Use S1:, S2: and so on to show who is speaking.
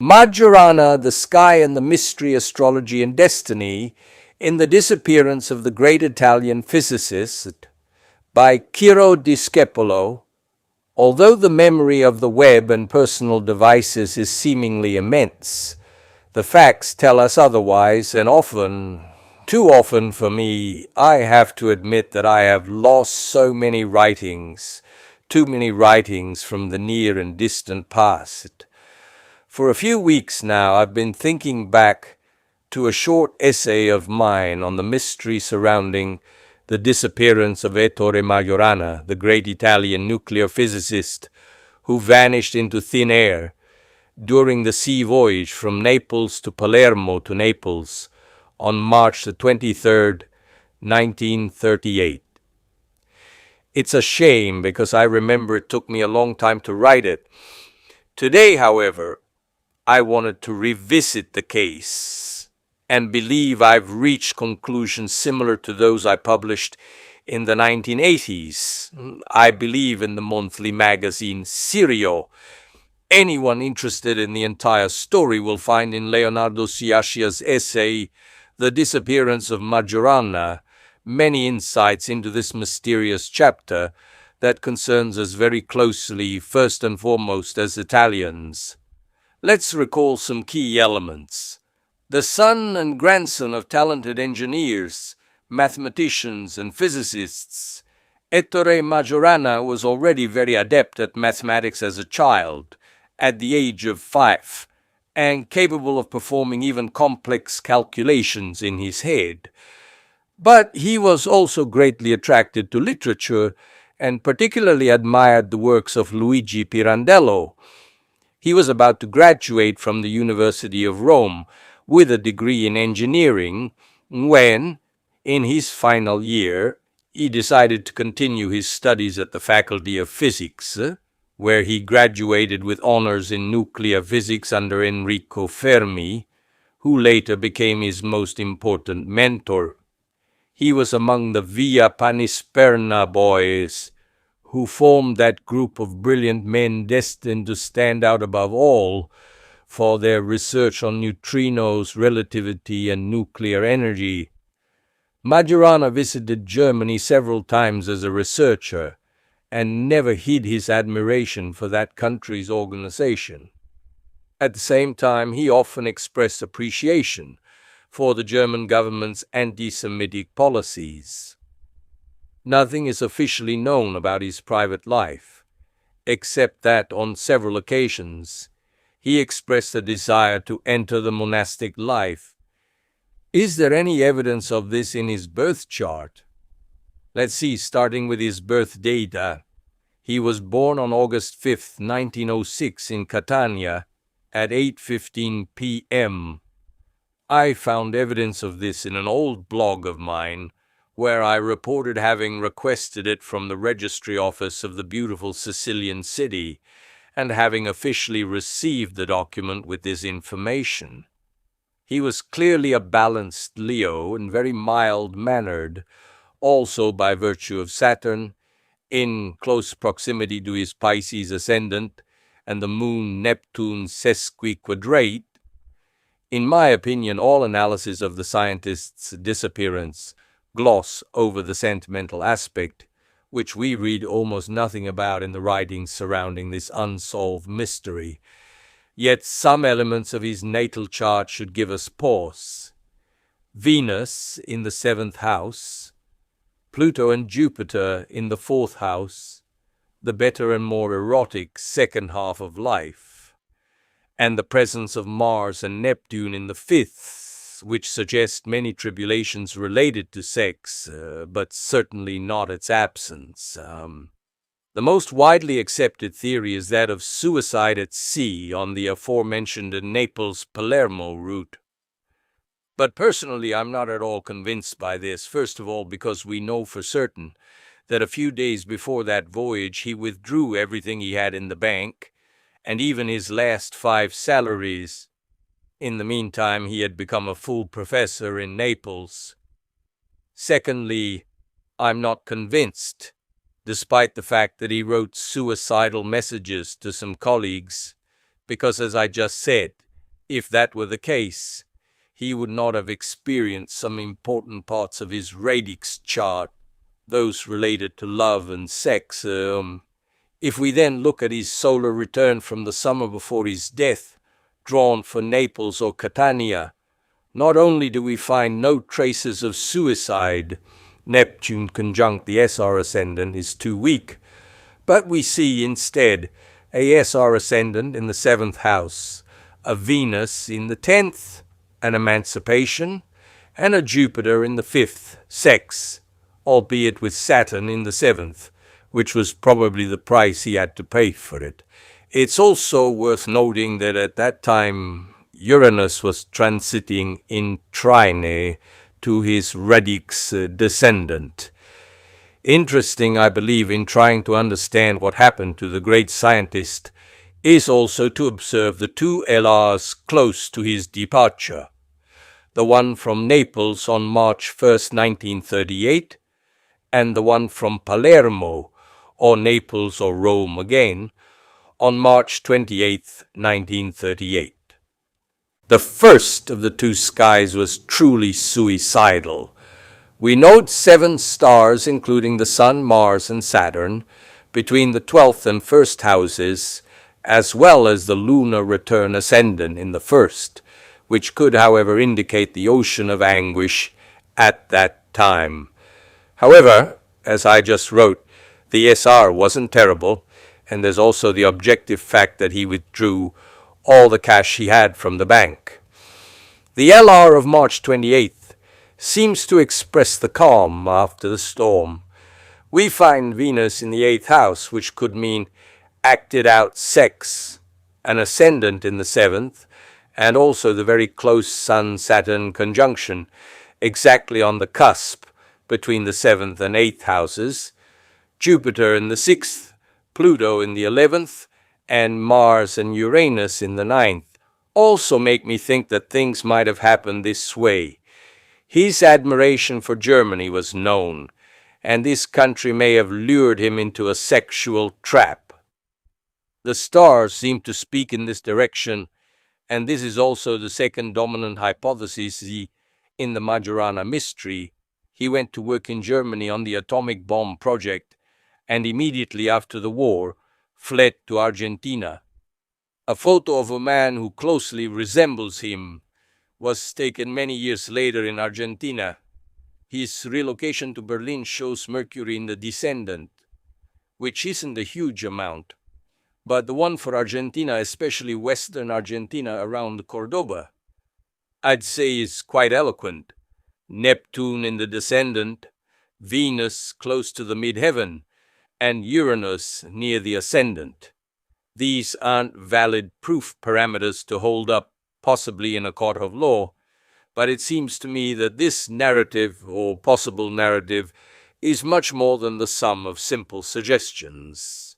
S1: Majorana, the Sky and the Mystery, Astrology and Destiny, in the Disappearance of the Great Italian Physicist, by Ciro Discepolo. Although the memory of the web and personal devices is seemingly immense, the facts tell us otherwise, and often, too often for me, I have to admit that I have lost so many writings, too many writings from the near and distant past. For a few weeks now, I've been thinking back to a short essay of mine on the mystery surrounding the disappearance of Ettore Majorana, the great Italian nuclear physicist who vanished into thin air during the sea voyage from Naples to Palermo to Naples on March the 23rd, 1938. It's a shame because I remember it took me a long time to write it. Today, however, I wanted to revisit the case and believe I've reached conclusions similar to those I published in the 1980s. I believe in the monthly magazine Ciro. Anyone interested in the entire story will find in Leonardo Sciascia's essay, The Disappearance of Majorana, many insights into this mysterious chapter that concerns us very closely, first and foremost as Italians. Let's recall some key elements. The son and grandson of talented engineers, mathematicians, and physicists, Ettore Majorana was already very adept at mathematics as a child, at the age of 5, and capable of performing even complex calculations in his head. But he was also greatly attracted to literature and particularly admired the works of Luigi Pirandello. He was about to graduate from the University of Rome with a degree in engineering when, in his final year, he decided to continue his studies at the Faculty of Physics, where he graduated with honors in nuclear physics under Enrico Fermi, who later became his most important mentor. He was among the Via Panisperna boys, who formed that group of brilliant men destined to stand out above all for their research on neutrinos, relativity, and nuclear energy. Majorana visited Germany several times as a researcher and never hid his admiration for that country's organization. At the same time, he often expressed appreciation for the German government's anti-Semitic policies. Nothing is officially known about his private life, except that on several occasions he expressed a desire to enter the monastic life. Is there any evidence of this in his birth chart? Let's see, starting with his birth data. He was born on August 5, 1906 in Catania at 8:15 p.m. I found evidence of this in an old blog of mine, where I reported having requested it from the registry office of the beautiful Sicilian city, and having officially received the document with this information. He was clearly a balanced Leo and very mild-mannered, also by virtue of Saturn, in close proximity to his Pisces ascendant and the Moon-Neptune sesquiquadrate. In my opinion, all analysis of the scientist's disappearance gloss over the sentimental aspect, which we read almost nothing about in the writings surrounding this unsolved mystery. Yet some elements of his natal chart should give us pause. Venus in the 7th house, Pluto and Jupiter in the 4th house, the better and more erotic second half of life, and the presence of Mars and Neptune in the 5th, which suggest many tribulations related to sex, but certainly not its absence. The most widely accepted theory is that of suicide at sea on the aforementioned Naples-Palermo route. But personally, I'm not at all convinced by this, first of all because we know for certain that a few days before that voyage he withdrew everything he had in the bank, and even his last 5 salaries. In the meantime, he had become a full professor in Naples. Secondly, I'm not convinced, despite the fact that he wrote suicidal messages to some colleagues, because, as I just said, If that were the case, he would not have experienced some important parts of his radix chart, those related to love and sex. If we then look at his solar return from the summer before his death, drawn for Naples or Catania, not only do we find no traces of suicide, Neptune conjunct the SR ascendant is too weak, but we see instead a SR ascendant in the 7th house, a Venus in the 10th, an emancipation, and a Jupiter in the 5th, sex, albeit with Saturn in the 7th, which was probably the price he had to pay for it. It's also worth noting that at that time Uranus was transiting in trine to his radix descendant. Interesting, I believe, in trying to understand what happened to the great scientist is also to observe the two LRs close to his departure. The one from Naples on March 1st, 1938, and the one from Palermo, or Naples or Rome again, on March 28th, 1938. The first of the two skies was truly suicidal. We note 7 stars, including the Sun, Mars, and Saturn, between the 12th and 1st houses, as well as the lunar return ascendant in the 1st, which could, however, indicate the ocean of anguish at that time. However, as I just wrote, the SR wasn't terrible, and there's also the objective fact that he withdrew all the cash he had from the bank. The LR of March 28th seems to express the calm after the storm. We find Venus in the 8th house, which could mean acted out sex, an ascendant in the 7th, and also the very close Sun-Saturn conjunction, exactly on the cusp between the 7th and 8th houses, Jupiter in the 6th, Pluto in the 11th, and Mars and Uranus in the 9th, also make me think that things might have happened this way. His admiration for Germany was known, and this country may have lured him into a sexual trap. The stars seem to speak in this direction, and this is also the second dominant hypothesis in the Majorana mystery. He went to work in Germany on the atomic bomb project, and immediately after the war, fled to Argentina. A photo of a man who closely resembles him was taken many years later in Argentina. His relocation to Berlin shows Mercury in the descendant, which isn't a huge amount, but the one for Argentina, especially western Argentina around Cordoba, I'd say is quite eloquent. Neptune in the descendant, Venus close to the midheaven, and Uranus near the ascendant. These aren't valid proof parameters to hold up, possibly in a court of law, but it seems to me that this narrative, or possible narrative, is much more than the sum of simple suggestions.